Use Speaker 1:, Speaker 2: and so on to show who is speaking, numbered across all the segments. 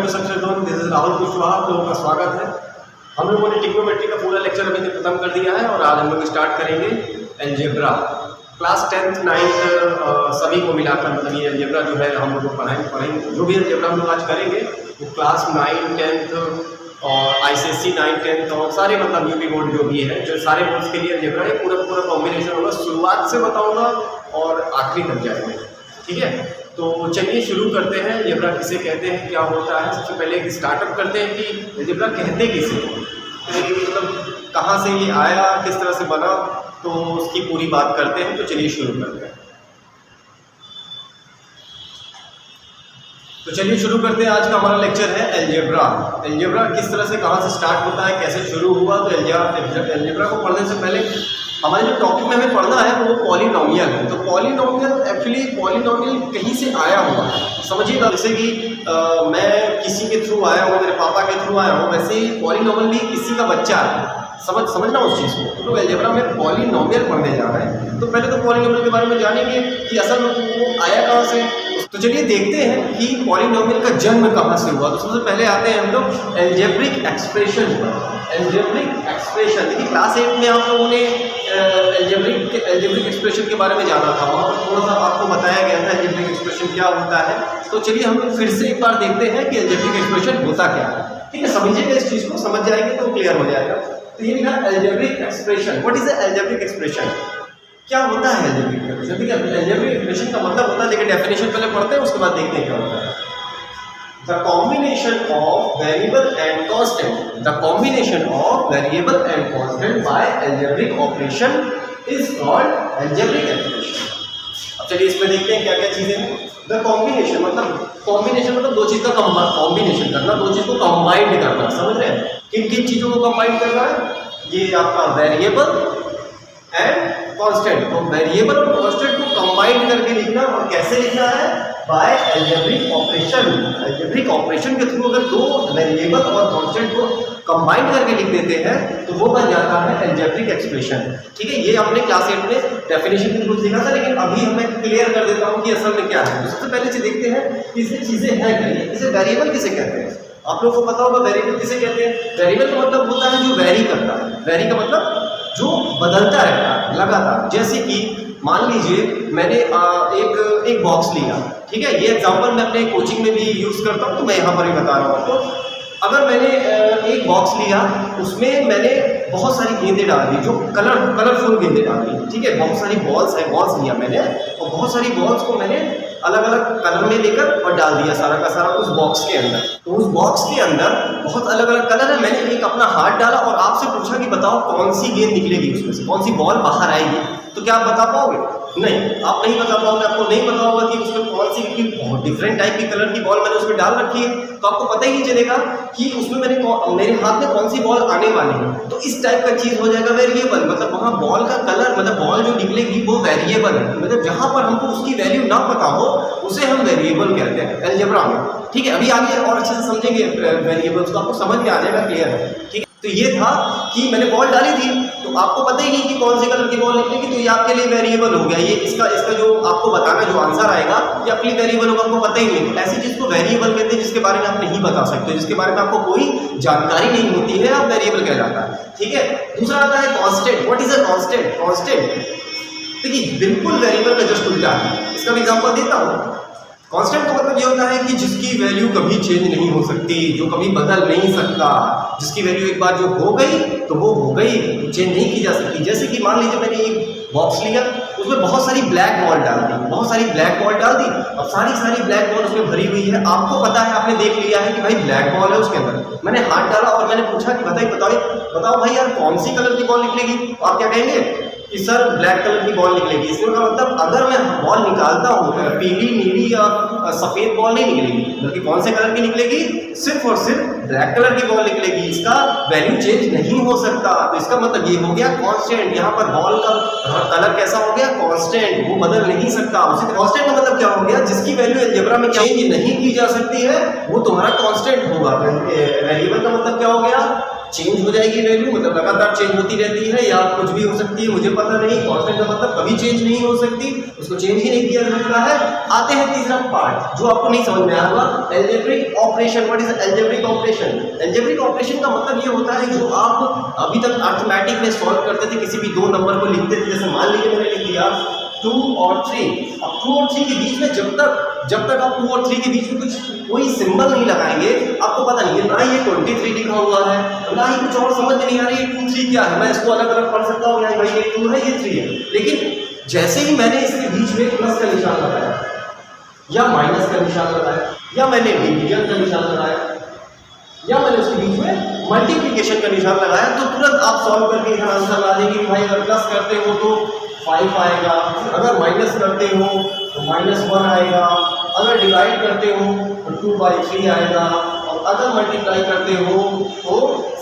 Speaker 1: Success zone, this is Rahul Kushwaha. आप लोगों का स्वागत है। हम लोगों ने ट्रिग्नोमेट्री का पूरा लेक्चर अभी तक खत्म कर दिया है और आज हम लोग स्टार्ट करेंगे अलजेब्रा। क्लास 10th 9th सभी को मिलाकर, मतलब ये अलजेब्रा जो है हम लोग को पढ़ेंगे। जो भी अलजेब्रा हम लोग आज करेंगे वो क्लास 9, 10th और ICSE 9, 10th और सारे मतलब यूपी बोर्ड जो भी है, जो सारे बोर्ड्स के लिए अलजेब्रा ये पूरा कॉम्बिनेशन होगा। शुरुआत से बताऊँगा और आखिरी तक जाएंगे, ठीक है। तो चलिए शुरू करते हैं। अलजेब्रा किसे कहते हैं, क्या होता है। सबसे पहले एक स्टार्टअप करते हैं कि अलजेब्रा कहते किसे हैं, मतलब कहाँ से ये आया, किस तरह से बना, तो उसकी पूरी बात करते हैं। तो चलिए शुरू करते हैं। तो चलिए शुरू करते हैं। आज का हमारा लेक्चर है अलजेब्रा। अलजेब्रा किस तरह से, कहाँ से स्टार्ट होता है, कैसे शुरू हुआ। तो अलजेब्रा को पढ़ने से पहले हमारे जो टॉपिक में हमें पढ़ना है वो पॉलिनोमियल है। तो पॉलिनोमियल एक्चुअली पॉलिनोमियल कहीं से आया हुआ है, समझिएगा। जैसे कि मैं किसी के थ्रू आया हूँ, मेरे पापा के थ्रू आया हूँ, वैसे ही पॉलिनोमियल भी किसी का बच्चा है। समझना उस चीज़ को। तो अलजेब्रा में पॉलिनोमियल पढ़ने जा रहे हैं। तो पहले तो पॉलिनोमियल के बारे में जानेंगे कि असल में वो आया कहाँ से। तो चलिए देखते हैं कि पॉलिनोमियल का जन्म कहाँ से हुआ। तो सबसे पहले आते हैं हम लोग अलजेब्रिक एक्सप्रेशन पर। अलजेब्रिक एक्सप्रेशन, देखिए क्लास 8 में हम लोगों ने अलजेब्रिक एक्सप्रेशन के बारे में जाना था। वहाँ पर थोड़ा सा आपको बताया गया था अलजेब्रिक एक्सप्रेशन क्या होता है। तो चलिए हम लोग फिर से एक बार देखते हैं कि अलजेब्रिक एक्सप्रेशन होता क्या है, ठीक है। समझिएगा इस चीज़ को, समझ जाएंगे तो क्लियर हो जाएगा। तो ये लिखा algebraic expression. What is algebraic expression, क्या होता है अलजेब्रिक एक्सप्रेशन। ठीक है, अलजेब्रिक एक्सप्रेशन का मतलब होता है, लेकिन डेफिनेशन पहले पढ़ते हैं, उसके बाद देखते हैं क्या होता है। The combination of variable and constant, the combination of variable and constant by algebraic operation is called algebraic expression। अब चलिए इसमें देखते हैं क्या क्या चीजें हैं। The combination मतलब दो चीज का कॉम्बिनेशन करना, दो चीज को कंबाइंड करना, समझ रहे हैं। किन किन चीजों को कंबाइंड करना है, ये आपका वेरिएबल एंड कांस्टेंट। तो वेरिएबल और कांस्टेंट को कंबाइंड करके लिखना, और कैसे लिखना है, by algebraic operation. Algebraic operation के थ्रू अगर दो वेरिएबल और कांस्टेंट को कंबाइंड करके लिख देते हैं तो वो बन जाता है अलजेब्रिक एक्सप्रेशन, ठीक है। ये हमने क्लास 8 में डेफिनेशन में कुछ देखा था, लेकिन अभी हमें क्लियर कर देता हूँ कि असल में क्या है। तो सबसे पहले से देखते हैं कि इसमें चीजें हैं क्या। इसे वेरिएबल किसे कहते हैं, आप लोगों को पता होगा वेरिएबल किसे कहते हैं। वेरिएबल का मतलब होता है जो वेरी करता है। वेरी का मतलब जो बदलता रहता है लगातार। जैसे कि मान लीजिए मैंने एक बॉक्स लिया, ठीक है। ये एग्जांपल मैं अपने कोचिंग में भी यूज़ करता हूँ, तो मैं यहाँ पर भी बता रहा हूँ। तो अगर मैंने एक बॉक्स लिया, उसमें मैंने बहुत सारी गेंदें डाल दी, जो कलरफुल गेंदें डाल दी, ठीक है। बहुत सारी बॉल्स लिया मैंने, और बहुत सारी बॉल्स को मैंने अलग अलग कलर में लेकर और डाल दिया सारा का सारा उस बॉक्स के अंदर। तो उस बॉक्स के अंदर बहुत अलग अलग कलर है। मैंने एक अपना हाथ डाला और आपसे पूछा कि बताओ कौन सी गेंद निकलेगी उसमें से, कौन सी बॉल बाहर आएगी। तो क्या आप बता पाओगे? नहीं, आप नहीं बता पाओगे। आपको नहीं पता होगा कि उसमें कौन सी, क्योंकि बहुत डिफरेंट टाइप की कलर की बॉल मैंने उसमें डाल रखी है, तो आपको पता ही नहीं चलेगा कि उसमें मेरे हाथ में कौन सी बॉल आने वाली है। तो इस टाइप का चीज़ हो जाएगा वेरिएबल। मतलब वहाँ बॉल का कलर, मतलब बॉल जो निकलेगी वो वेरिएबल है। मतलब जहाँ पर हमको उसकी वैल्यू ना पता हो उसे हम वेरिएबल कहते हैं अलजेब्रा में, ठीक है। अभी आगे और अच्छे से समझेंगे वेरिएबल्स को, आपको समझ में आ जाएगा, क्लियर है, ठीक है। तो ये था कि मैंने बॉल डाली थी, तो आपको पता ही नहीं कि कौन से कलर की बॉल निकलेगी, तो ये आपके लिए वेरिएबल हो गया। ये इसका जो आपको बताना, जो आंसर आएगा ये आपके लिए वेरिएबल होगा, आपको पता ही नहीं। तो ऐसी चीज़ को वेरिएबल कहते हैं जिसके बारे में आप नहीं बता सकते, जिसके बारे में आपको कोई जानकारी नहीं होती है, आप वेरिएबल कहलाता है, ठीक है। दूसरा आता है constant. What is a constant. Constant देखिए बिल्कुल वेरिएबल का जस्ट उल्टा है। इसका भी एग्जांपल देता हूँ। कांस्टेंट का मतलब ये होता है कि जिसकी वैल्यू कभी चेंज नहीं हो सकती, जो कभी बदल नहीं सकता, जिसकी वैल्यू एक बार जो हो गई तो वो हो गई, चेंज नहीं की जा सकती। जैसे कि मान लीजिए मैंने एक बॉक्स लिया, उसमें बहुत सारी ब्लैक बॉल डाल दी, अब सारी ब्लैक बॉल उसमें भरी हुई है। आपको पता है, आपने देख लिया है कि भाई ब्लैक बॉल है उसके अंदर। मैंने हाथ डाला और मैंने पूछा कि बताओ भाई यार कौन सी कलर की बॉल निकलेगी। आप क्या कहेंगे कि सर ब्लैक कलर की बॉल निकलेगी। इसका मतलब अगर मैं बॉल निकालता हूँ तो पीली, नीली या सफ़ेद बॉल नहीं निकलेगी, बल्कि कौन से कलर की निकलेगी, सिर्फ और सिर्फ ब्लैक कलर की बॉल निकलेगी। इसका वैल्यू चेंज नहीं हो सकता। तो इसका मतलब ये हो गया कांस्टेंट। यहाँ पर बॉल का कलर कैसा हो गया, कांस्टेंट, वो बदल नहीं सकता। उसी कांस्टेंट का मतलब क्या हो गया, जिसकी वैल्यू अलजेब्रा में चेंज नहीं की जा सकती है वो तुम्हारा कांस्टेंट होगा। वेरिएबल का मतलब क्या हो गया, चेंज हो जाएगी वैल्यू, मतलब लगातार चेंज होती रहती है, या कुछ भी हो सकती है, मुझे पता नहीं। कांस्टेंट का मतलब कभी चेंज नहीं हो सकती, उसको चेंज ही नहीं किया जा सकता है। आते हैं तीसरा पार्ट जो आपको नहीं समझ में आया होगा, algebraic operation. What is algebraic operation? Algebraic operation का मतलब ये होता है जो आप अभी तक अरिथमेटिक में सॉल्व करते थे, किसी भी दो नंबर को लिखते थे, जैसे मान लीजिए मैंने लिख दिया 2 और 3। अब 2 और 3 के बीच में जब तक आप 2 और 3 के बीच में कोई सिंबल नहीं लगाएंगे, आपको पता नहीं है ना ये 23 लिखा हुआ है, ना ही कुछ और समझ में नहीं आ रही है 2 3 क्या है। मैं इसको अलग अलग पढ़ सकता हूँ, भाई ये 2 है, ये 3 है, लेकिन जैसे ही मैंने इसके बीच में प्लस का निशान लगाया, या माइनस का निशान लगाया, या मैंने डिवीजन का निशान लगाया, या मैंने उसके बीच में मल्टीप्लिकेशन का निशान लगाया, तो तुरंत आप सॉल्व करके इधर आंसर ला देंगे। भाई अगर प्लस करते हो तो 5 आएगा, अगर माइनस करते हो तो -1 आएगा, अगर डिवाइड करते हो तो 2/3 आएगा, और अगर मल्टीप्लाई करते हो तो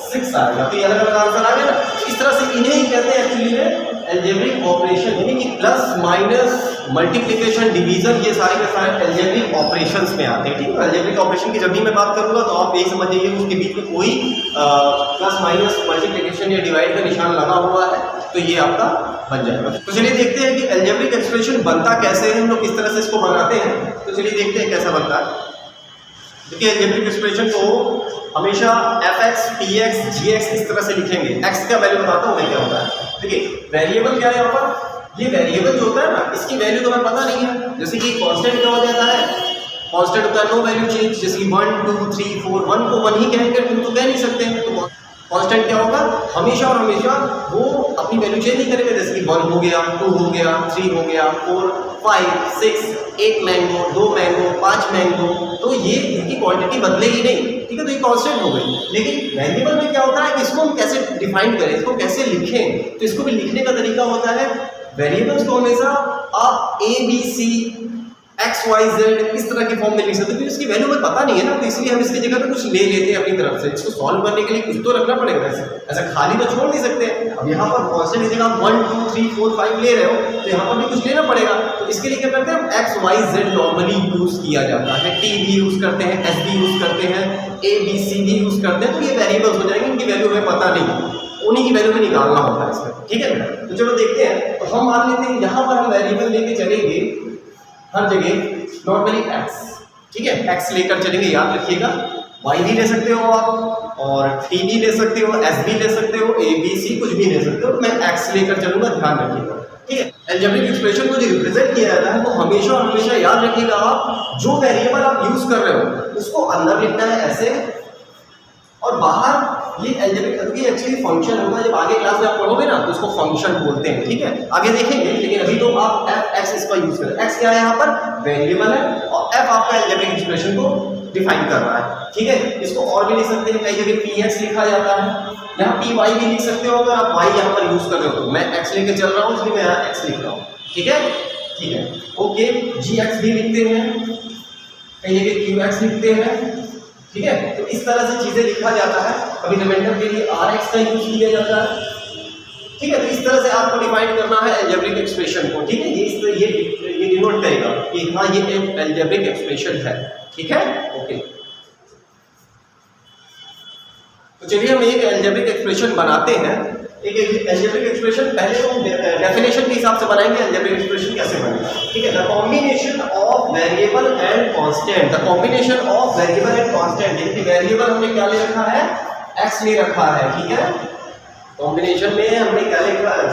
Speaker 1: 6 आएगा। तो ये अलग अलग आंसर आ गया ना। इस तरह से इन्हें ही कहते हैं एक्चुअली में अलजेब्रिक ऑपरेशन, यानी कि प्लस माइनस मल्टीप्लिकेशन डिवीजन, ये सारे के सारे अलजेब्रिक ऑपरेशंस में आते हैं। ठीक है, अलजेब्रिक ऑपरेशन की जब भी मैं बात करूंगा तो आप यही समझ जाइए उसके बीच में कोई प्लस माइनस मल्टीप्लिकेशन या डिवाइड का निशान लगा हुआ है तो ये आपका बन जाएगा। तो चलिए देखते हैं कि अलजेब्रिक एक्सप्रेशन बनता कैसे है, हम लोग किस तरह से इसको बनाते हैं। तो चलिए देखते हैं कैसा बनता है। देखिए अलजेब्रिक एक्सप्रेशन को हमेशा fx, px, gx इस तरह से लिखेंगे। x का वैल्यू बताता हूँ मैं क्या होता है। देखिए वेरिएबल क्या है यहाँ पर, ये वेरिएबल जो होता है ना, इसकी वैल्यू तो हमें पता नहीं है। जैसे कि कांस्टेंट क्या हो जाता है, कांस्टेंट होता है नो वैल्यू चेंज। जैसे कि 1 2 3 4, 1 को 1 ही कहेंगे, 2 तो कह नहीं सकते हैं। तो कांस्टेंट क्या होगा, हमेशा और हमेशा वो अपनी वैल्यू चेंज नहीं करेगा। जैसे कि 1 हो गया, 2 हो गया, 3 हो गया, 4 5 6, 1 मैंगो, 2 मैंगो, 5 मैंगो, तो ये इनकी क्वांटिटी बदलेगी नहीं। ठीक है, तो ये कांस्टेंट हो गई। लेकिन वेरिएबल में क्या होता है कि इसको हम कैसे डिफाइन करें, इसको कैसे लिखें, तो इसको भी लिखने का तरीका होता है। वेरिएबल्स को हमेशा आप ABC XYZ इस तरह के फॉर्म में लिख सकते हैं, क्योंकि इसकी वैल्यू हमें पता नहीं है ना, तो इसलिए हम इसकी जगह पे कुछ ले लेते हैं अपनी तरफ से। इसको सॉल्व करने के लिए कुछ तो रखना पड़ेगा, ऐसा खाली तो छोड़ नहीं सकते। अब यहाँ पर कांस्टेंट की जगह आप 1 2 3 4 5 ले रहे हो, तो यहाँ पर भी कुछ लेना पड़ेगा। तो इसके लिए क्या करते हैं, XYZ नॉर्मली यूज किया जाता है, T भी यूज करते हैं, S भी यूज करते हैं, ABC भी यूज करते हैं। तो ये वेरिएबल्स हो जाएंगे, इनकी वैल्यू हमें पता नहीं, उन्हीं की वैल्यू में निकालना होता है इसमें। ठीक है, तो चलो देखते हैं। तो हम मान लेते हैं यहाँ पर हम वेरिएबल लेके चलेंगे हर जगह नॉर्मली x। ठीक है, x लेकर चलेंगे, याद रखिएगा। y भी ले सकते हो आप, और t भी ले सकते हो, s भी ले सकते हो, a b c कुछ भी ले सकते हो। मैं x लेकर चलूंगा, ध्यान रखिएगा। ठीक है, अलजेब्रिक एक्सप्रेशन को जो रिप्रेजेंट किया जाता है वो हमेशा और हमेशा याद रखिएगा, आप जो वेरिएबल आप यूज कर रहे हो उसको अंदर लिखना है ऐसे, और बाहर ये अलजेब्रिक एक्चुअली फंक्शन होगा। जब आगे क्लास में आप पढ़ोगे ना तो उसको फंक्शन बोलते हैं। ठीक है, आगे देखेंगे, लेकिन अभी तो आप f(x) इसका यूज करें। x क्या है यहाँ पर, वेरिएबल है, और f आपका अलजेब्रिक एक्सप्रेशन को डिफाइन कर रहा है। ठीक है, इसको और भी लिख सकते हैं, कई जगह px लिखा जाता है, यहाँ py भी लिख सकते हो। अगर आप y यहाँ पर यूज कर रहे हो, तो मैं x लेके चल रहा हूँ इसलिए मैं यहाँ x लिख रहा हूँ। ठीक है, ठीक है, ओके। gx भी लिखते हैं, कई जगह qx लिखते हैं। ठीक है, तो इस तरह से चीजें लिखा जाता है। कभी रिमाइंडर के लिए rx का यूज किया जाता है। ठीक है, तो इस तरह से आपको डिफाइन करना है अलजेब्रिक एक्सप्रेशन को। ठीक है, ये डिनोट करेगा कि हाँ ये एक अलजेब्रिक एक्सप्रेशन है। ठीक है, ओके। तो चलिए हम एक अलजेब्रिक एक्सप्रेशन बनाते हैं। एक अलजेब्रिक एक्सप्रेशन पहले हम डेफिनेशन के हिसाब से बनाएंगे अलजेब्रिक एक्सप्रेशन कैसे बनेगा। ठीक है, the combination of variable and constant, the combination of variable and constant, यानी वेरिएबल हमने क्या ले रखा है, x ले रखा है। ठीक है, कॉम्बिनेशन में हमने क्या ले रखा है,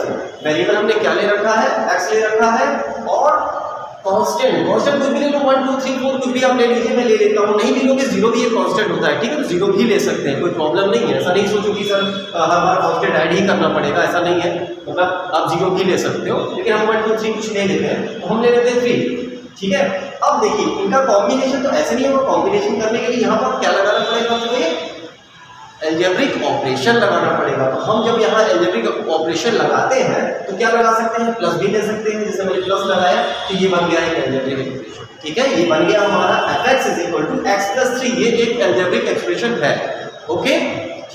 Speaker 1: वेरिएबल हमने क्या ले रखा है, x ले रखा है, और कांस्टेंट कुछ भी ले लो, 1 2 3 4 कुछ भी आप ले लीजिए, मैं ले लेता हूँ। नहीं भी लोगे, जीरो भी एक कांस्टेंट होता है। ठीक है, तो जीरो भी ले सकते हैं, कोई प्रॉब्लम नहीं है। ऐसा नहीं सोचो कि सर हर बार कांस्टेंट ऐड ही करना पड़ेगा, ऐसा नहीं है। मतलब आप जीरो भी ले सकते हो, लेकिन हम 1 2 3 कुछ ले लेते हैं, तो हम ले लेते हैं 3। ठीक है, अब देखिए इनका कॉम्बिनेशन तो ऐसे नहीं होगा। कॉम्बिनेशन करने के लिए यहाँ पर क्या लगाना पड़ेगा, आपको अलजेब्रिक ऑपरेशन लगाना पड़ेगा। तो हम जब यहाँ अलजेब्रिक ऑपरेशन लगाते हैं तो क्या लगा सकते हैं, प्लस भी ले सकते हैं। जैसे मैंने प्लस लगाया तो ये बन गया एक अलजेब्रिक एक्सप्रेशन। ठीक है, ये बन गया हमारा fx = x + 3, ये एक अलजेब्रिक एक्सप्रेशन है। ओके,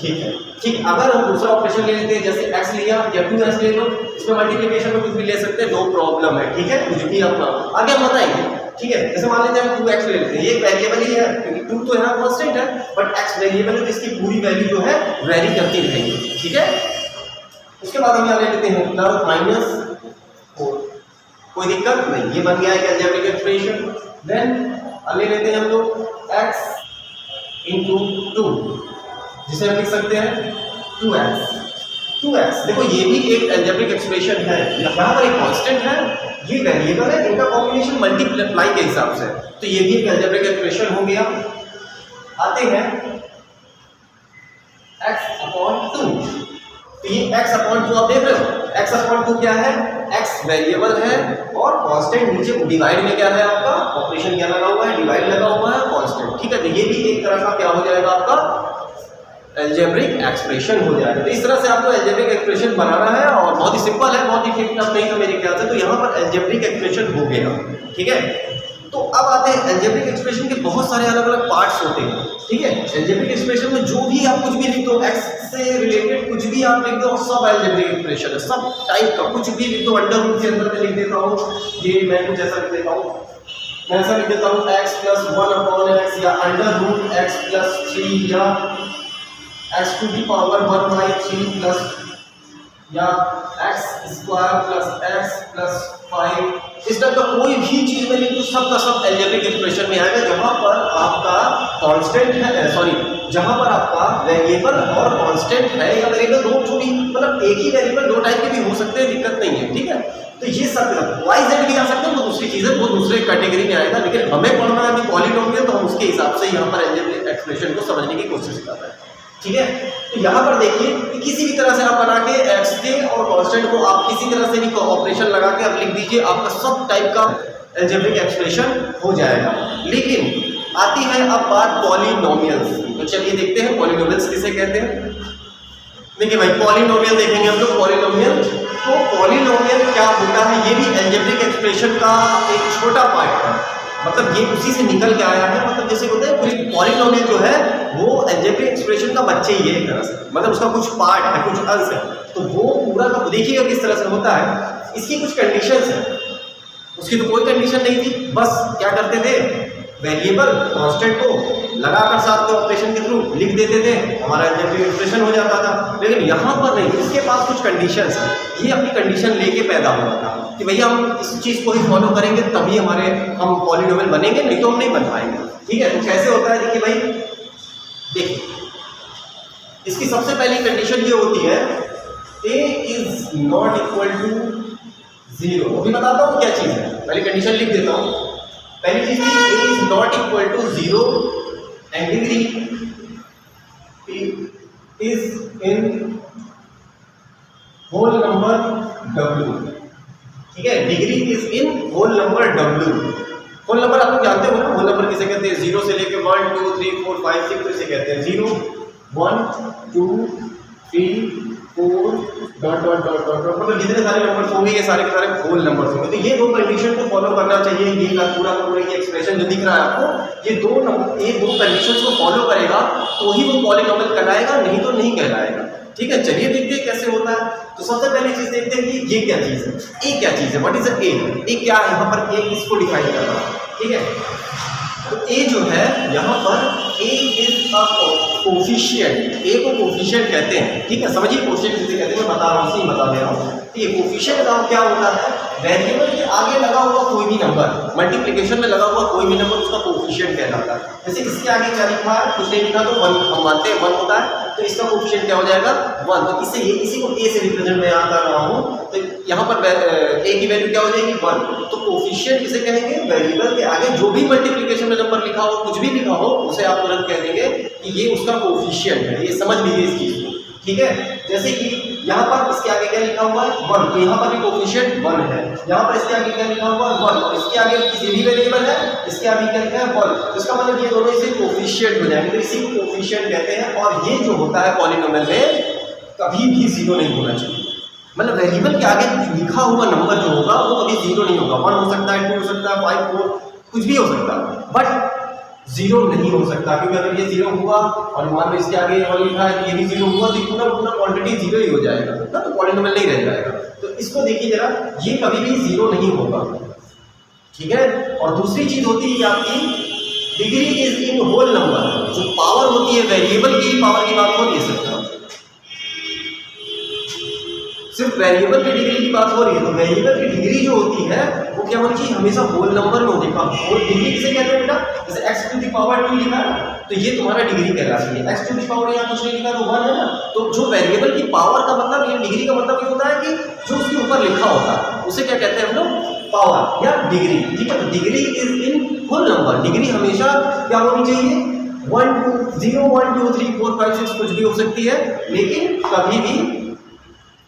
Speaker 1: ठीक है, ठीक। अगर हम दूसरा ऑपरेशन ले लेते हैं, जैसे x लिया या 2x ले लो, इसमें मल्टीप्लिकेशन में कुछ भी ले सकते हैं, नो प्रॉब्लम है, ठीक है, कुछ भी अपना आगे हम बताएंगे, ठीक है। जैसे मान लेते हैं हम 2x ले लेते हैं, ये एक वेरिएबल ही है क्योंकि 2 तो यहाँ कांस्टेंट है, बट x वेरिएबल है तो इसकी पूरी वैल्यू जो है वेरी करती रहेगी, ठीक है। उसके बाद हम यहाँ ले लेते हैं प्लस माइनस 4, कोई दिक्कत नहीं, ये बन गया है अलजेब्रिक एक्सप्रेशन। देन ले लेते हैं हम लोग x इंटू 2, जिसे हम लिख सकते हैं 2x। देखो ये भी एक अलजेब्रिक एक्सप्रेशन है, यहाँ पर एक कांस्टेंट है, ये वेरिएबल है, इनका कॉम्बिनेशन मल्टीप्लाई के हिसाब से, तो ये भी एक अलजेब्रिक एक्सप्रेशन हो गया। आते हैं x/2, तो ये x/2 आप देख रहे हो, x/2 क्या है, x वेरिएबल है और कांस्टेंट नीचे डिवाइड में क्या है आपका ऑपरेशन क्या लगा हुआ है, डिवाइड लगा हुआ है कांस्टेंट, ठीक है। तो ये भी एक तरह का क्या हो जाएगा आपका अलजेब्रिक एक्सप्रेशन हो जाएगा। तो इस तरह से आपको अलजेब्रिक एक्सप्रेशन बनाना है और बहुत ही सिंपल है, बहुत ही ठीक ठाक नहीं था मेरे ख्याल से, तो यहाँ पर अलजेब्रिक एक्सप्रेशन हो गया, ठीक है। तो अब आते हैं अलजेब्रिक एक्सप्रेशन के बहुत सारे अलग अलग पार्ट्स होते हैं, ठीक है। अलजेब्रिक एक्सप्रेशन में जो भी आप कुछ भी लिख दो, x से रिलेटेड कुछ भी आप लिख दो, सब अलजेब्रिक एक्सप्रेशन है, सब टाइप का कुछ भी लिख दो, अंडर रूट के अंदर में लिख देता हूँ, ये मैं कुछ ऐसा लिख देता हूँ, मैं ऐसा लिख देता हूँ x + 1/x या अंडर रूट x + 3 या x⁴ प्लस या x² + x + 5, इस तरह का कोई भी चीज में लिखो, सब का सब अलजेब्रिक एक्सप्रेशन में आएगा, जहां पर आपका कांस्टेंट है, सॉरी, जहां पर आपका वेरिएबल और कांस्टेंट है, या वेरिएबल दो छोटी, मतलब एक ही वेरिएबल दो टाइप के भी हो सकते हैं, दिक्कत नहीं है, ठीक है। तो ये सब y z भी आ सकते हैं, तो दूसरी चीजें वो दूसरे कैटेगरी में आएगा, लेकिन हमें पढ़ना है अभी पॉलीनोमियल, तो हम उसके हिसाब से यहाँ पर अलजेब्रिक एक्सप्रेशन को समझने की कोशिश कर रहे हैं, ठीक है। तो यहाँ पर देखिए कि किसी भी तरह से आप बना के x के और कांस्टेंट को आप किसी तरह से भी ऑपरेशन लगा के आप लिख दीजिए, आपका सब टाइप का अलजेब्रिक एक्सप्रेशन हो जाएगा। लेकिन आती है अब बात पॉलीनोमियल्स की, तो चलिए देखते हैं पॉलीनोमियल्स किसे कहते हैं। देखिए भाई, पॉलीनोमियल देखेंगे हम लोग, पॉलीनोमियल, तो पॉलीनोमियल क्या होता है, ये भी अलजेब्रिक एक्सप्रेशन का एक छोटा पार्ट है, मतलब ये उसी से निकल के आया है, मतलब जैसे होता है पूरी पॉलीनोमियल जो है वो अलजेब्रिक एक्सप्रेशन का बच्चे ही है एक तरह से, मतलब उसका कुछ पार्ट है, कुछ अंश है, तो वो पूरा का देखिएगा किस तरह से होता है। इसकी कुछ कंडीशंस है, उसकी तो कोई कंडीशन नहीं थी, बस क्या करते थे, वेरिएबल कांस्टेंट को लगाकर साथ में ऑपरेशन के थ्रू लिख देते थे, हमारा अलजेब्रिक एक्सप्रेशन हो जाता था। लेकिन यहाँ पर नहीं, इसके पास कुछ कंडीशंस है, ये अपनी कंडीशन लेके पैदा हुआ था कि भैया हम इस चीज़ को ही फॉलो करेंगे तभी हम पॉलीनोमियल बनेंगे, नहीं तो हम नहीं बन पाएंगे, ठीक है। तो कैसे होता है, देखिए भाई, देखिए इसकी सबसे पहली कंडीशन ये होती है, a is not equal to 0। अभी बताता हूँ क्या चीज़ है, पहली कंडीशन लिख देता हूँ। पहली चीज थी a is not equal to 0 and degree is in whole number w, ठीक है, degree is in whole number w। Whole number आप लोग जानते हो ना, होल नंबर किसे कहते हैं, 0 से लेके 1 2 3 4 5 6 तो इसे कहते हैं 0 1 2 3 4 डॉट डॉट डॉट डॉट, मतलब जितने सारे नंबर्स होंगे ये सारे के सारे होल नंबर्स होंगे। तो ये दो कंडीशन को फॉलो करना चाहिए, ये पूरा का पूरा ये एक्सप्रेशन जो दिख रहा है आपको, ये दो कंडीशंस को फॉलो करेगा तो ही वो पॉलीनोमियल कहलाएगा, नहीं तो नहीं कहलाएगा, ठीक है। चलिए देखते हैं कैसे होता है। तो सबसे पहली चीज देखते हैं कि ये क्या चीज है, ए क्या चीज है, व्हाट इज ए क्या है, यहाँ पर ए इसको डिफाइन कर रहा है, ठीक है। तो ए जो है यहाँ पर ए इज अ कोफिशिएंट, ए को कोफिशिएंट कहते हैं, ठीक है, समझिए कोफिशिएंट किसे कहते हैं, मैं बता रहा हूँ, इसी बता दे रहा हूँ। ये कोफिशिएंट का क्या होता है, वेरिएबल के आगे लगा हुआ कोई भी नंबर, मल्टीप्लिकेशन में लगा हुआ कोई भी नंबर उसका कोफिशिएंट कहलाता है। जैसे इसके आगे क्या लिखा है, कुछ नहीं लिखा तो 1 हम मानते हैं 1 होता है, तो इसका कोफिशिएंट क्या हो जाएगा 1। तो इससे ये इसी को ए से रिप्रेजेंट मैं यहाँ कर रहा हूँ, तो यहाँ पर ए की वैल्यू क्या हो जाएगी 1। तो कोफिशिएंट किसे कहेंगे, वेरिएबल के आगे जो भी मल्टीप्लिकेशन में नंबर लिखा हो, कुछ भी लिखा हो, उसे आप तुरंत कह देंगे कि ये उसका कोफिशिएंट है, ये समझ लीजिए इस चीज को, ठीक है। जैसे कि यहाँ पर इसके आगे क्या लिखा हुआ है 1, तो यहाँ पर भी कोफिशिएंट 1 है, यहाँ पर इसके आगे क्या लिखा हुआ है 1, और इसके आगे किसी भी वेरिएबल है, इसके आगे क्या लिखा है 1, तो इसका मतलब ये दोनों इसे कोफिशिएंट हो जाएंगे, तो इसी को कोफिशिएंट कहते हैं। और ये जो होता है पॉलीनोमियल में कभी भी 0 नहीं होना चाहिए, मतलब वेरिएबल के आगे लिखा हुआ नंबर जो होगा वो कभी 0 नहीं होगा, 1 हो सकता है, 2 हो सकता है, 5 4 कुछ भी हो सकता है, बट जीरो नहीं हो सकता, क्योंकि अगर ये जीरो हुआ और मान लो इसके आगे और लिखा है कि ये भी जीरो हुआ तो पूरा पूरा क्वांटिटी जीरो ही हो जाएगा ना, तो पॉलिनोमियल नहीं रह जाएगा। तो इसको देखिए जरा, ये कभी भी जीरो नहीं होगा, ठीक है। और दूसरी चीज होती है आपकी degree is in whole number, जो पावर होती है वेरिएबल की पावर की बात हो नहीं सकता, सिर्फ वेरिएबल की डिग्री की बात हो रही है। तो वेरिएबल की डिग्री जो होती है वो क्या होनी चाहिए, हमेशा होल नंबर में होने का। होल डिग्री किसे कहते हैं बेटा, जैसे x टू द पावर 2 लिखा है तो ये तुम्हारा डिग्री कहलाती है। x टू द पावर यहाँ कुछ नहीं लिखा तो 1 है ना, तो जो वेरिएबल की पावर का मतलब, ये डिग्री का मतलब ये होता है कि जो उसके ऊपर लिखा होता है उसे क्या कहते हैं हम लोग, पावर या डिग्री, ठीक है। तो degree is in whole number, degree हमेशा क्या होनी चाहिए, 1 2 0 1 2 3 4 5 6 कुछ भी हो सकती है, लेकिन कभी भी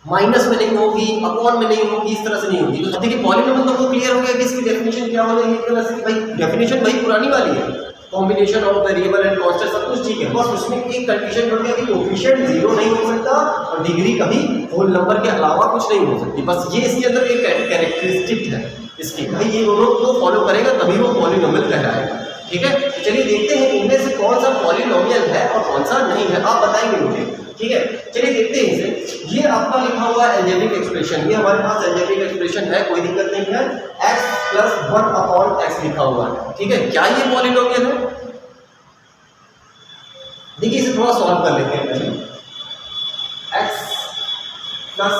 Speaker 1: माइनस में नहीं होगी, अपॉन में नहीं होगी, इस तरह से नहीं होगी। तो देखिए पॉलिनोमियल तो वो क्लियर हो गया कि इसकी डेफिनेशन क्या हो जाएगी, एक तरह से भाई डेफिनेशन भाई पुरानी वाली है, combination of variable and constant सब कुछ ठीक है, बस उसमें एक कंडीशन जुड़ गया कि कोएफिशिएंट जीरो नहीं हो सकता और डिग्री कभी होल नंबर के अलावा कुछ नहीं हो सकती। बस ये इसके अंदर एक कैरेक्टरिस्टिक है इसकी, भाई ये दोनों को फॉलो करेगा तभी वो पॉलिनोमियल कहलाएगा, ठीक है। तो चलिए देखते हैं इनमें से कौन सा पॉलिनोमियल है और कौन सा नहीं है, आप बताएंगे मुझे, ठीक है। चलिए देखते हैं इसे। ये आपका लिखा हुआ है अलजेब्रिक एक्सप्रेशन, ये हमारे पास अलजेब्रिक एक्सप्रेशन है, कोई दिक्कत नहीं है, x प्लस 1 अपॉन x लिखा हुआ है, ठीक है। क्या ये पॉलिनोमियल है, देखिए इसे थोड़ा सॉल्व कर लेते हैं पहले। x प्लस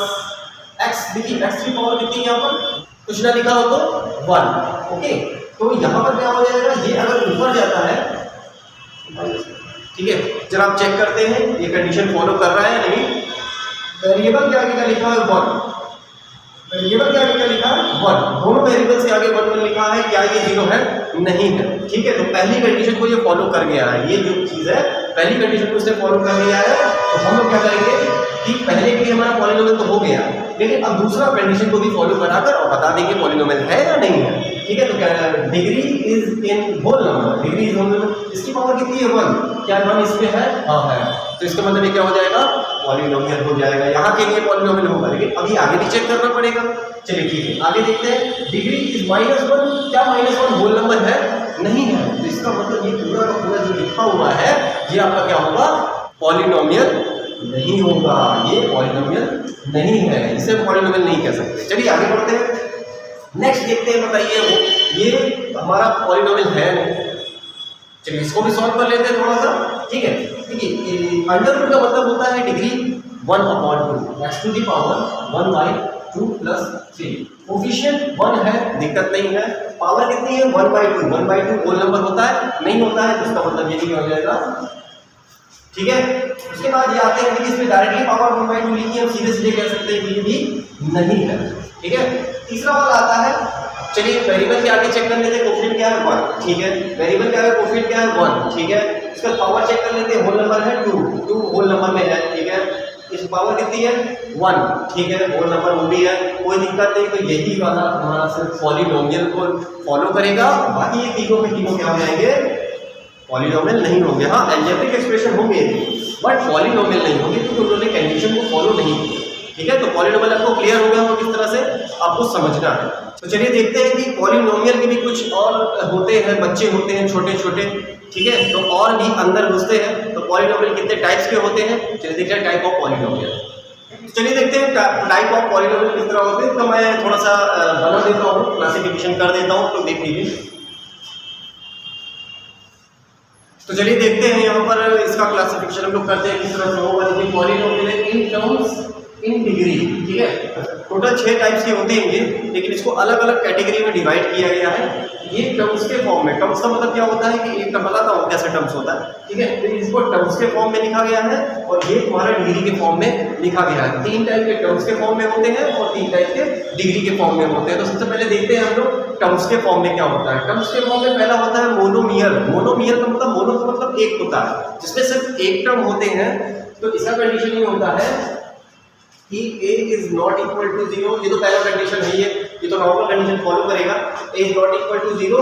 Speaker 1: x, देखिए x की पावर कितनी है यहाँ पर, कुछ ना लिखा हो तो 1, ओके। तो यहाँ पर क्या हो जाएगा, ये अगर ऊपर जाता है, ठीक है, जरा आप चेक करते हैं ये कंडीशन फॉलो कर रहा है या नहीं। वेरिएबल के आगे क्या लिखा है 1, वेरिएबल के आगे क्या लिखा है 1, दोनों वेरिएबल से आगे 1 1 लिखा है, क्या ये जीरो है, नहीं है, ठीक है। तो पहली कंडीशन को ये फॉलो कर गया है, ये जो चीज है पहली कंडीशन को इसने फॉलो कर लिया है, तो हम लोग क्या करेंगे कि पहले के लिए हमारा पॉलिनोमियल तो हो गया, लेकिन अब दूसरा कंडीशन को भी फॉलो कराकर और बता देंगे पॉलिनोमियल है या नहीं है, ठीक है। तो क्या degree is in whole number, degree is whole number, इसकी पावर कितनी है 1, क्या 1 इसमें है, हाँ है, तो इसका मतलब ये क्या हो जाएगा, पॉलिनोमियल हो जाएगा, यहाँ के लिए पॉलिनोमियल होगा, लेकिन अभी आगे भी चेक करना पड़ेगा। चलिए ठीक है, आगे देखते हैं। डिग्री इज -1, क्या -1 होल नंबर है, नहीं है, तो इसका मतलब ये पूरा का पूरा जो लिखा हुआ है ये आपका क्या होगा, पॉलिनोमियल नहीं होगा, ये पॉलिनोमियल नहीं है, इसे पॉलिनोमियल नहीं कह सकते। चलिए आगे बढ़ते हैं, नेक्स्ट देखते हैं, बताइए वो ये हमारा पॉलिनोमियल है नहीं, चलिए इसको भी सॉल्व कर लेते हैं थोड़ा सा, ठीक है। देखिए अंडर रूट का मतलब होता है degree 1/2, x to the power 1/2 plus 3, coefficient 1 है, दिक्कत नहीं है, पावर कितनी है 1/2, 1/2 होल नंबर होता है, नहीं होता है तो इसका मतलब ये नहीं हो जाएगा, ठीक है। उसके बाद ये आते हैं कि इसमें डायरेक्टली पावर 1/2 लिखी है, हम सीधे सीधे कह सकते हैं कि ये भी नहीं है, ठीक है। तीसरा वाला आता है, चलिए वेरिएबल के आगे चेक कर लेते हैं, कोफिशिएंट क्या है 1, ठीक है, वेरिएबल के आगे कोफिशिएंट क्या है 1, ठीक है। इसका पावर चेक कर लेते हैं, होल नंबर है 2 होल नंबर में है, ठीक है। इस पावर कितनी है 1, ठीक है, होल नंबर वो भी है, कोई दिक्कत नहीं। तो यही वाला हमारा सिर्फ पॉलिनोमियल को फॉलो करेगा, बाकी ये तीनों के तीनों क्या हो जाएंगे, पॉलिनोमियल नहीं होंगे। हाँ अलजेब्रिक एक्सप्रेशन होंगे बट पॉलिनोमियल नहीं होंगे, क्योंकि उन्होंने कंडीशन को फॉलो नहीं किया, ठीक है। तो पॉलिनोमियल आपको क्लियर हो गया होगा किस तरह से आपको समझना है। तो चलिए देखते हैं कि पॉलिनोमियल के भी कुछ और होते हैं, बच्चे होते हैं छोटे छोटे, ठीक है, तो और भी अंदर घुसते हैं। तो पॉलिनोमियल कितने टाइप्स के होते हैं, चलिए देखते हैं टाइप ऑफ पॉलिनोमियल। चलिए देखते हैं टाइप ऑफ पॉलिनोमियल किस तरह होते हैं। तो मैं थोड़ा सा बना देता हूँ, क्लासिफिकेशन कर देता हूँ, तो देख लीजिए। तो चलिए देखते हैं यहाँ पर इसका क्लासिफिकेशन हम लोग करते हैं किस तरह से होगा। देखिए polynomial in terms in degree, ठीक है, टोटल 6 टाइप्स के होते हैं ये, लेकिन इसको अलग अलग कैटेगरी में डिवाइड किया गया है। ये टर्म्स के फॉर्म में, टर्म्स का मतलब क्या होता है कि एक टर्म बताता हूँ कैसे टर्म्स होता है, ठीक है। तो इसको टर्म्स के फॉर्म में लिखा गया है और ये तुम्हारा डिग्री के फॉर्म में लिखा गया है। 3 टाइप के टर्म्स के फॉर्म में होते हैं और 3 टाइप के डिग्री के फॉर्म में होते हैं। तो सबसे पहले देखते हैं हम लोग टर्म्स के फॉर्म में क्या होता है। टर्म्स के फॉर्म में पहला होता है मोनोमियल। मोनोमियल का मतलब, मोनो का मतलब एक होता है, जिसमें सिर्फ एक टर्म होते हैं। तो इसका कंडीशन ये होता है कि a is not equal to 0, ये तो पहला कंडीशन है, ये तो नॉर्मल कंडीशन फॉलो करेगा, a is not equal to 0।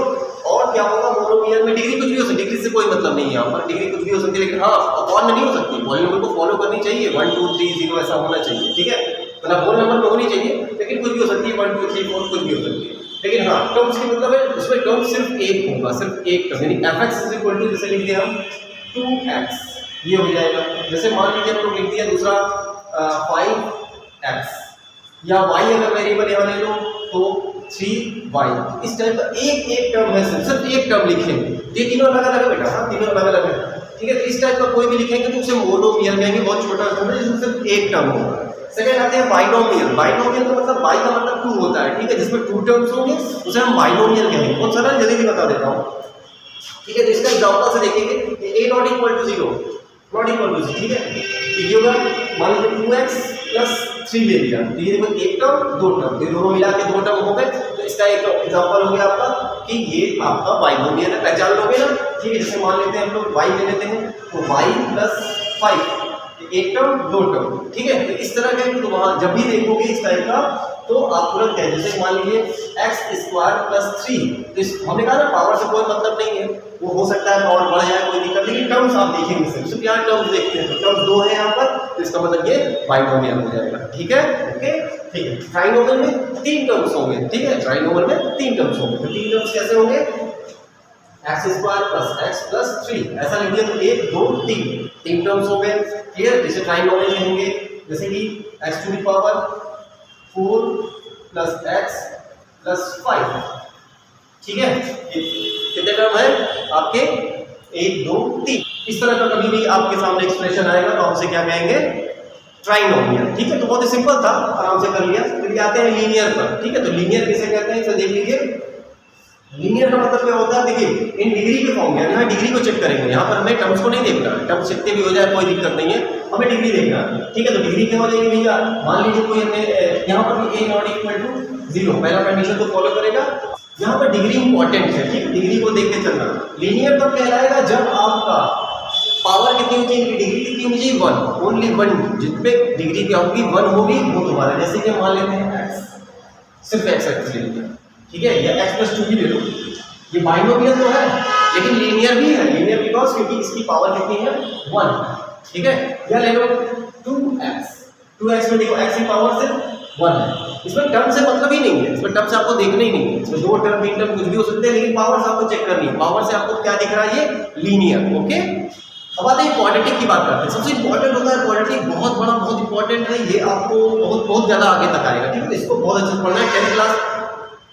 Speaker 1: और क्या होगा मोनोमियल में, डिग्री कुछ भी हो सकती है, डिग्री से कोई मतलब नहीं है यहाँ पर, डिग्री कुछ भी हो सकती है, लेकिन हाँ अपॉन में नहीं हो सकती, पॉलिनोमियल को फॉलो करनी चाहिए, 1 2 3 0 ऐसा होना चाहिए, ठीक है, मतलब होल नंबर में होनी चाहिए, लेकिन कुछ भी हो सकती है, 1 2 3 4 कुछ भी हो सकती है। लेकिन हाँ टर्म्स की मतलब है उसमें टर्म सिर्फ एक होगा, सिर्फ एक टर्म, यानी fx इज इक्वल टू जैसे लिख दिया हम 2x, ये हो जाएगा। जैसे मान लीजिए हम लोग लिख दिया दूसरा 5x, या y अगर वेरिएबल यहाँ ले लो तो 3y, इस टाइप का एक टर्म है, सिर्फ एक टर्म लिखेंगे। ये तीनों अलग अलग है बेटा, हाँ तीनों अलग अलग है, ठीक है। तो इस टाइप का कोई भी लिखेंगे तो उसे मोनोमियल कहेंगे, बहुत छोटा टर्म है जिसमें सिर्फ एक टर्म होगा। सेकंड आते हैं बाइनोमियल। बाइनोमियल का मतलब बाई का मतलब 2 होता है, ठीक है, जिसमें 2 टर्म्स होंगे उसे हम बाइनोमियल कहेंगे। बहुत सारा जल्दी बता देता हूँ, ठीक है। तो इसका एग्जांपल से देखेंगे, a not equal to 0, not equal to 0, ठीक है। ये होगा मान लीजिए 2x प्लस 3 ले लिया, तो ये देखो एक टर्म दो टर्म, ये दोनों मिला के दो टर्म हो गए। तो इसका एक एग्जांपल हो गया आपका कि ये आपका बाइनोमियल है, पहचान लोगे ना, ठीक है। जैसे मान लेते हैं हम लोग y ले लेते हैं, तो y प्लस 5, एक टर्म दो टर्म, ठीक है। तो इस तरह के तो वहां जब भी देखोगे इस टाइप का तो आप तुरंत कहें, जैसे मान लीजिए x स्क्वायर प्लस 3, तो हमने कहा ना पावर से कोई मतलब नहीं है, वो हो सकता है पावर बढ़ जाए कोई दिक्कत, लेकिन टर्म्स आप देखेंगे सिर्फ यहाँ टर्म्स देखते हैं, तो टर्म्स 2 है यहाँ पर, तो इसका मतलब ये बाइनोमियल हो जाएगा, ठीक है, ओके, ठीक है। ट्राइनोमियल में 3 टर्म्स होंगे, ठीक है, ट्राइनोमियल में 3 टर्म्स होंगे, तो 3 टर्म्स कैसे होंगे, x square plus x plus 3, ऐसा लिख दिया, तो 1 2 3 टर्म्स हो गए, क्लियर। जैसे ट्राइनोमियल कहेंगे, जैसे कि x to the power 4 plus x plus 5, ठीक है। कितने टर्म है आपके, 1 2 3। इस तरह का कभी भी आपके सामने एक्सप्रेशन आएगा तो आप उसे क्या कहेंगे, ट्राइनोमियल, ठीक है। तो बहुत ही सिंपल था, आराम से कर लिया। फिर आते हैं लीनियर पर, ठीक है। तो लीनियर किसे कहते हैं, तो देख लीजिए, लीनियर का मतलब क्या होता है, देखिए इन डिग्री के फॉर्म में, यहाँ डिग्री को चेक करेंगे, यहाँ पर हमें टर्म्स को नहीं देखना है, टर्म्स जितने भी हो जाए कोई दिक्कत नहीं है, हमें डिग्री देखना है, ठीक है। तो डिग्री क्या हो जाएगी भैया, मान लीजिए कोई हमें यहाँ पर भी a नॉट इक्वल टू 0, पहला कंडीशन तो फॉलो करेगा, यहाँ पर डिग्री इंपॉर्टेंट है, ठीक है, डिग्री को देख के चलना। लीनियर तब कहलाएगा जब आपका पावर कितनी होनी चाहिए, डिग्री कितनी होनी चाहिए, 1, ओनली 1, जितने डिग्री क्या होगी 1 होगी वो तुम्हारा। जैसे कि मान लेते हैं x, सिर्फ x एक्सिस ले लिया, ठीक है, या x प्लस 2 भी ले लो, ये बाइनोमियल तो है लेकिन लीनियर भी है, लीनियर बिकॉज क्योंकि इसकी पावर कितनी है 1, ठीक है। या ले लो 2x में देखो x की पावर सिर्फ 1 है, इसमें टर्म से मतलब ही नहीं है, इसमें टर्म से आपको देखना ही नहीं है, इसमें 2 टर्म 3 टर्म कुछ भी हो सकते हैं, लेकिन पावर से आपको चेक करनी है, पावर से आपको क्या दिख रहा है, ये लीनियर, ओके। अब आते हैं क्वाड्रेटिक की बात करते हैं। सबसे इंपॉर्टेंट होता है क्वाड्रेटिक, बहुत बड़ा बहुत इंपॉर्टेंट है, ये आपको बहुत ज़्यादा आगे तक आएगा, ठीक है। इसको बहुत अच्छे से पढ़ना है,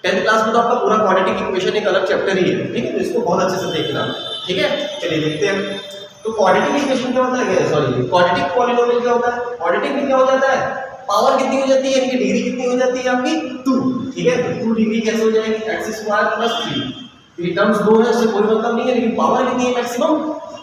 Speaker 1: 10th क्लास में तो आपका पूरा क्वाड्रेटिक इक्वेशन एक अलग चैप्टर ही है, ठीक है। तो इसको बहुत अच्छे से देखना, ठीक है। चलिए देखते हैं, तो क्वाड्रेटिक इक्वेशन क्या होता है, सॉरी क्वाड्रेटिक पॉलिनोमियल क्या होता है, क्वाड्रेटिक में क्या हो जाता है, पावर कितनी हो जाती है, यानी कि डिग्री कितनी हो जाती है आपकी 2, ठीक है। तो 2 डिग्री कैसे हो जाएगी, एक्स स्क्वायर प्लस 3, ये टर्म्स 2 है, उससे कोई मतलब नहीं है, लेकिन पावर कितनी है मैक्सिमम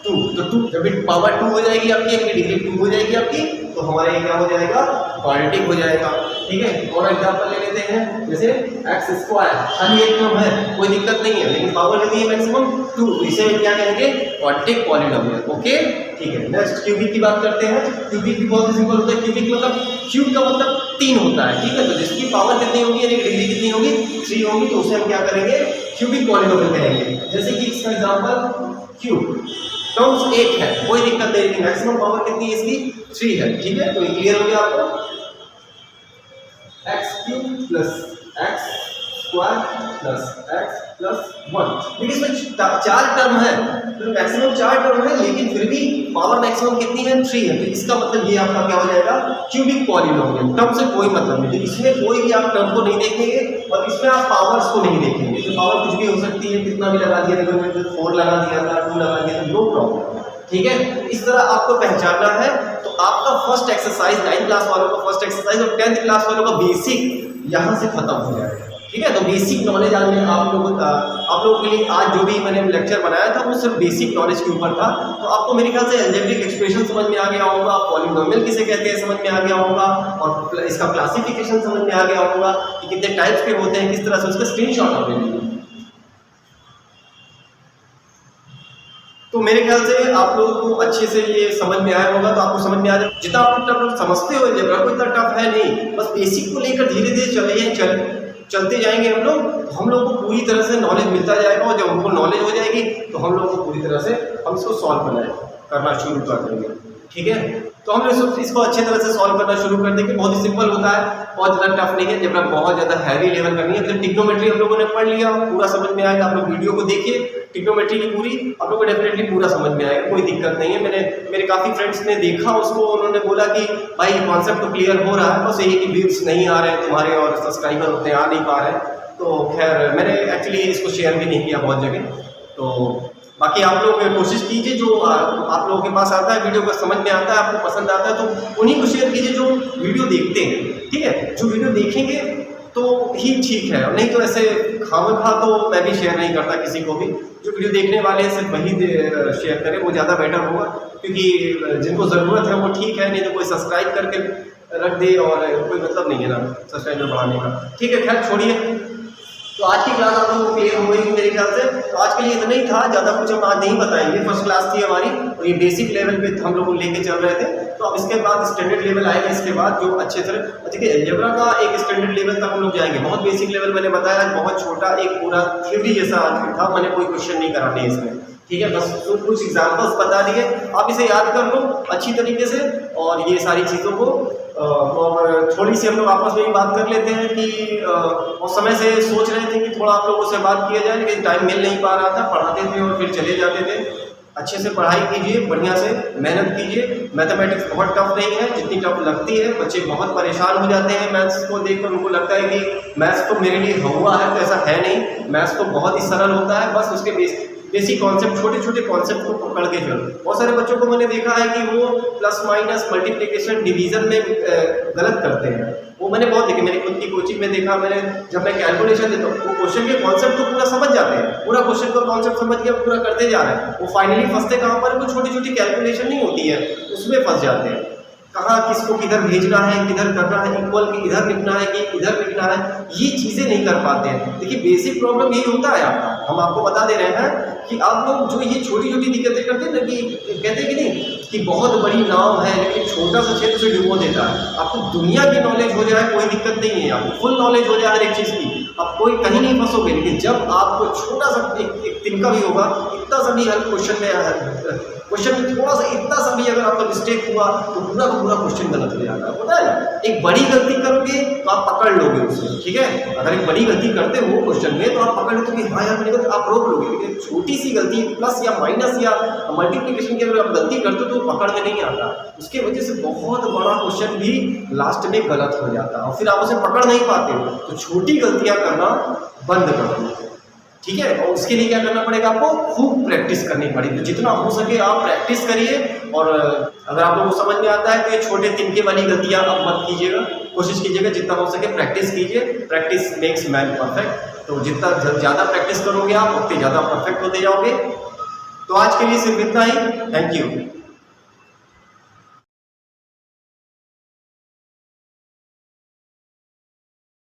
Speaker 1: 2, तो 2 जब पावर 2 हो जाएगी आपकी, यानी कि डिग्री 2 हो जाएगी आपकी, तो हमारे ये क्या हो जाएगा, क्वाड्रेटिक हो जाएगा, ठीक है। और एग्जांपल ले लेते हैं, जैसे एक्स स्क्वायर, खाली एक टर्म है कोई दिक्कत नहीं है, लेकिन पावर कितनी है मैक्सिमम 2, इसे क्या कहेंगे, क्वाड्रेटिक पॉलिनोमियल, ओके, ठीक है। नेक्स्ट क्यूबिक की बात करते हैं। क्यूबिक भी बहुत सिंपल होता है, क्यूबिक मतलब क्यूब का मतलब 3 होता है, ठीक है। तो जिसकी पावर कितनी होगी, यानी कि डिग्री कितनी होगी 3 होगी, तो उसे हम क्या करेंगे, क्यूबिक पॉलिनोमियल कहेंगे। जैसे कि इसका एग्जांपल क्यूब, टर्म्स 1 है कोई दिक्कत नहीं, लेकिन मैक्सिमम पावर कितनी है इसकी 3 है, ठीक है। तो ये क्लियर हो गया आपको, x cube plus x square plus x plus 1, लेकिन इसमें 4 टर्म है, तो मैक्सिमम 4 टर्म है, लेकिन फिर भी पावर मैक्सिमम कितनी है 3 है, तो इसका मतलब ये आपका क्या हो जाएगा, क्यूबिक पॉलिनोमियल। टर्म से कोई मतलब नहीं, तो इसमें कोई भी आप टर्म को नहीं देखेंगे और इसमें आप पावर्स को नहीं देखेंगे, तो पावर कुछ भी हो सकती है, कितना भी लगा दिया, देखो 4 लगा दिया था, 2 लगा दिया था, नो प्रॉब्लम, ठीक है। इस तरह आपको पहचानना है। तो आपका फर्स्ट एक्सरसाइज 9th क्लास वालों का फर्स्ट एक्सरसाइज और 10th क्लास वालों का बेसिक यहाँ से खत्म हो जाएगा, ठीक है। तो बेसिक नॉलेज आज मैं आप लोगों के लिए आज जो भी मैंने लेक्चर बनाया था वो सिर्फ बेसिक नॉलेज के ऊपर था। तो आपको मेरे ख्याल से अलजेब्रिक एक्सप्रेशन समझ में आ गया होगा, पॉलिनोमियल किसे कहते हैं समझ में आ गया होगा, और इसका क्लासिफिकेशन समझ में आ गया होगा कि कितने टाइप्स के होते हैं, किस तरह से उसका स्क्रीनशॉट आपने लिया। तो मेरे ख्याल से आप लोगों को अच्छे से ये समझ में आया होगा, तो आपको समझ में आ जाए, जितना आप टफ समझते हो अलजेब्रा को इतना टफ है नहीं, बस बेसिक को लेकर धीरे धीरे चलते जाएंगे हम लोग को पूरी तरह से नॉलेज मिलता जाएगा, और जब हमको नॉलेज हो जाएगी तो हम लोग को पूरी तरह से हम इसको सॉल्व करना शुरू कर देंगे, ठीक है। तो हमने इसको अच्छे तरह से सॉल्व करना शुरू कर देंगे। बहुत ही सिंपल होता है, बहुत ज़्यादा टफ नहीं है। जब आप बहुत ज़्यादा हैवी लेवल करनी है तो ट्रिग्नोमेट्री हम लोगों ने पढ़ लिया, पूरा समझ में आएगा। आप लोग वीडियो को देखिए, ट्रिग्नोमेट्री की पूरी आप लोगों को डेफिनेटली पूरा समझ में आएगा, कोई दिक्कत नहीं है। मेरे काफ़ी फ्रेंड्स ने देखा उसको, उन्होंने बोला कि भाई कॉन्सेप्ट तो क्लियर हो रहा है, बस यही कि व्यूज़ नहीं आ रहे हैं तुम्हारे और सब्सक्राइबर उतने आ नहीं पा रहे हैं। तो खैर मैंने एक्चुअली इसको शेयर भी नहीं किया बहुत जगह। तो बाकी आप लोग कोशिश कीजिए, जो आप लोगों के पास आता है वीडियो को समझ में आता है, आपको पसंद आता है, तो उन्हीं को शेयर कीजिए जो वीडियो देखते हैं, ठीक है। जो वीडियो देखेंगे तो ही ठीक है, नहीं तो ऐसे खामखा तो मैं भी शेयर नहीं करता किसी को भी। जो वीडियो देखने वाले हैं सिर्फ वही शेयर करें, वो ज़्यादा बेटर होगा, क्योंकि जिनको ज़रूरत है वो ठीक है, नहीं तो कोई सब्सक्राइब करके रख दे और कोई मतलब नहीं है ना सब्सक्राइबर बढ़ाने का। ठीक है, खैर छोड़िए। तो आज की क्लास आप लोगों को क्लियर हो गई मेरे ख्याल से। तो आज के लिए इतना ही था, ज़्यादा कुछ हम आज नहीं बताएंगे। फर्स्ट क्लास थी हमारी और ये बेसिक लेवल पे हम लोग लेके चल रहे थे। तो अब इसके बाद स्टैंडर्ड लेवल आएगा, इसके बाद जो अच्छे से देखिए अलजेब्रा का एक स्टैंडर्ड लेवल तक हम लोग जाएंगे। बहुत बेसिक लेवल मैंने बताया, बहुत छोटा एक पूरा थ्योरी जैसा आज था, मैंने कोई क्वेश्चन नहीं कराने इसमें, ठीक है। बस कुछ एग्जाम्पल्स बता दिए, आप इसे याद कर लो अच्छी तरीके से। और ये सारी चीज़ों को और थोड़ी सी हम लोग आपस में भी बात कर लेते हैं कि उस समय से सोच रहे थे कि थोड़ा आप लोगों से बात किया जाए, लेकिन टाइम मिल नहीं पा रहा था, पढ़ाते थे और फिर चले जाते थे। अच्छे से पढ़ाई कीजिए, बढ़िया से मेहनत कीजिए। मैथमेटिक्स बहुत टफ नहीं है जितनी टफ लगती है। बच्चे बहुत परेशान हो जाते हैं मैथ्स को देखकर, उनको लगता है कि मैथ्स तो मेरे लिए हुआ है, तो ऐसा है नहीं। मैथ्स तो बहुत ही सरल होता है, बस उसके बेसिक कॉन्सेप्ट, छोटे छोटे कॉन्सेप्ट को पकड़ के चलो। बहुत सारे बच्चों को मैंने देखा है कि वो प्लस माइनस मल्टीप्लिकेशन डिवीजन में गलत करते हैं। वो मैंने बहुत देखे, मेरी खुद की कोचिंग में देखा मैंने। जब मैं कैलकुलेशन देता हूँ, वो क्वेश्चन के कॉन्सेप्ट को पूरा समझ जाते हैं, पूरा क्वेश्चन का कॉन्सेप्ट समझ के पूरा करते जा रहे हैं। वो फाइनली फंसते कहाँ पर, वो छोटी छोटी कैलकुलेशन नहीं होती है, उसमें फंस जाते हैं। कहाँ किसको किधर भेजना है, किधर करना है, इक्वल कि इधर लिखना है कि इधर लिखना है, ये चीज़ें नहीं कर पाते हैं। देखिए बेसिक प्रॉब्लम यही होता है आपका। हम आपको बता दे रहे हैं कि आप लोग जो ये छोटी छोटी दिक्कतें करते हैं ना, कि कहते हैं कि नहीं कि बहुत बड़ी नाव है लेकिन छोटा सा क्षेत्र से डुबो देता है। आपको दुनिया की नॉलेज हो जाए कोई दिक्कत नहीं है, आपको फुल नॉलेज हो जाए हर एक चीज़ की, आप कोई कहीं नहीं फंसोगे। लेकिन जब आपको छोटा सा एक तिनका भी होगा, इतना सा भी हर क्वेश्चन में थोड़ा सा इतना सा भी अगर आपका मिस्टेक हुआ तो पूरा का पूरा क्वेश्चन गलत हो जाएगा, पता है ना। एक बड़ी गलती करोगे तो आप पकड़ लोगे उसे, ठीक है। अगर एक बड़ी गलती करते हो क्वेश्चन में तो आप पकड़ लेते हाँ यार मैंने, आप रोक लोगे। लेकिन छोटी सी गलती प्लस या माइनस या मल्टीप्लिकेशन की अगर आप गलती करते हो तो पकड़ में नहीं आता, उसके वजह से बहुत बड़ा क्वेश्चन भी लास्ट में गलत हो जाता है और फिर आप उसे पकड़ नहीं पाते हो। तो छोटी गलतियां करना बंद कर दो, ठीक है। और उसके लिए क्या करना पड़ेगा, आपको खूब प्रैक्टिस करनी पड़ेगी। तो जितना हो सके आप प्रैक्टिस करिए। और अगर आप लोगों को समझ में आता है तो ये छोटे तिनके वाली गलतियां अब मत कीजिएगा, कोशिश कीजिएगा जितना हो सके प्रैक्टिस कीजिए। Practice makes man perfect. तो जितना ज़्यादा प्रैक्टिस करोगे आप उतने ज़्यादा परफेक्ट होते जाओगे। तो आज के लिए सिर्फ इतना ही। Thank you.